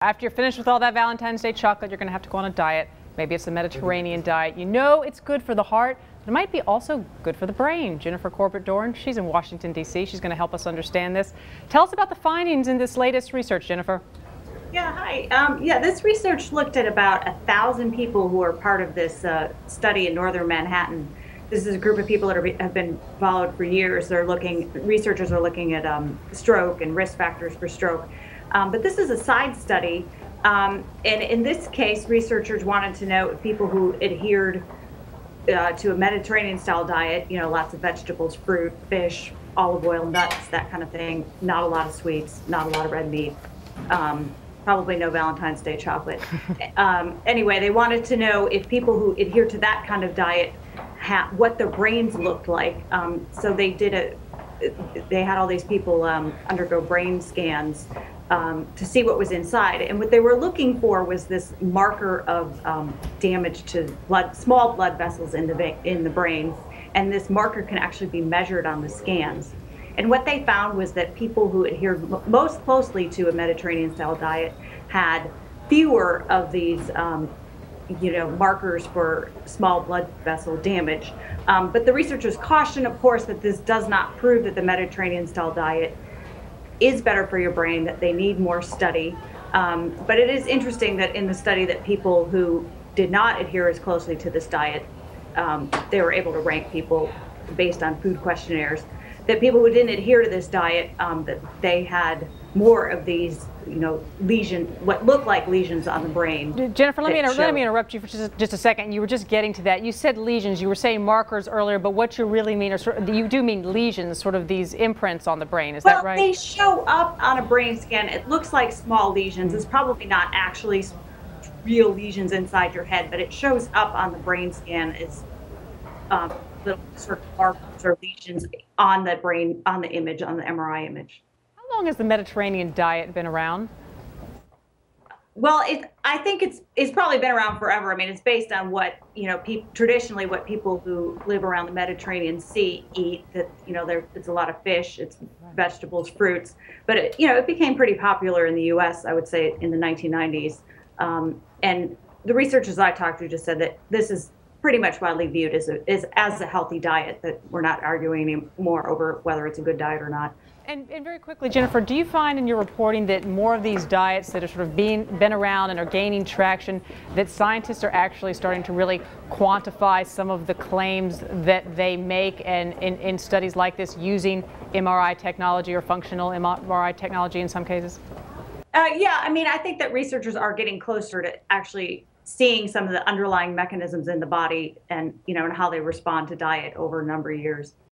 After you're finished with all that Valentine's Day chocolate, you're going to have to go on a diet. Maybe it's a Mediterranean diet. You know it's good for the heart, but it might be also good for the brain. Jennifer Corbett Dooren, she's in Washington, D.C. She's going to help us understand this. Tell us about the findings in this latest research, Jennifer. Yeah, hi. This research looked at about 1,000 people who are part of this study in northern Manhattan. This is a group of people that have been followed for years. Researchers are looking at stroke and risk factors for stroke. But this is a side study. And in this case, researchers wanted to know if people who adhered to a Mediterranean-style diet, lots of vegetables, fruit, fish, olive oil, nuts, that kind of thing, not a lot of sweets, not a lot of red meat, probably no Valentine's Day chocolate. Anyway, they wanted to know if people who adhere to that kind of diet, what their brains looked like. So they had all these people undergo brain scans to see what was inside. And what they were looking for was this marker of damage to small blood vessels in the brain. And this marker can actually be measured on the scans. And what they found was that people who adhered most closely to a Mediterranean-style diet had fewer of these markers for small blood vessel damage. But the researchers caution, of course, that this does not prove that the Mediterranean-style diet is better for your brain, that they need more study. But it is interesting that in the study that people who did not adhere as closely to this diet, they were able to rank people based on food questionnaires, that people who didn't adhere to this diet, that they had more of these, what look like lesions on the brain. Jennifer, let me interrupt you for just a second. You were just getting to that. You said lesions. You were saying markers earlier, but what you really mean you do mean lesions, sort of these imprints on the brain. Is that right? Well, they show up on a brain scan. It looks like small lesions. It's probably not actually real lesions inside your head, but it shows up on the brain scan as little sort of markers or lesions on the brain, on the image, on the MRI image. How long has the Mediterranean diet been around? Well, I think it's probably been around forever. I mean, it's based on what, traditionally what people who live around the Mediterranean Sea eat. That, it's a lot of fish, it's vegetables, fruits. But it became pretty popular in the U.S., I would say, in the 1990s. And the researchers I talked to just said that this is pretty much widely viewed as a healthy diet, that we're not arguing anymore over whether it's a good diet or not. And very quickly, Jennifer, do you find in your reporting that more of these diets that are sort of been around and are gaining traction, that scientists are actually starting to really quantify some of the claims that they make, and in studies like this using MRI technology or functional MRI technology in some cases? Yeah, I mean, I think that researchers are getting closer to actually seeing some of the underlying mechanisms in the body and, and how they respond to diet over a number of years.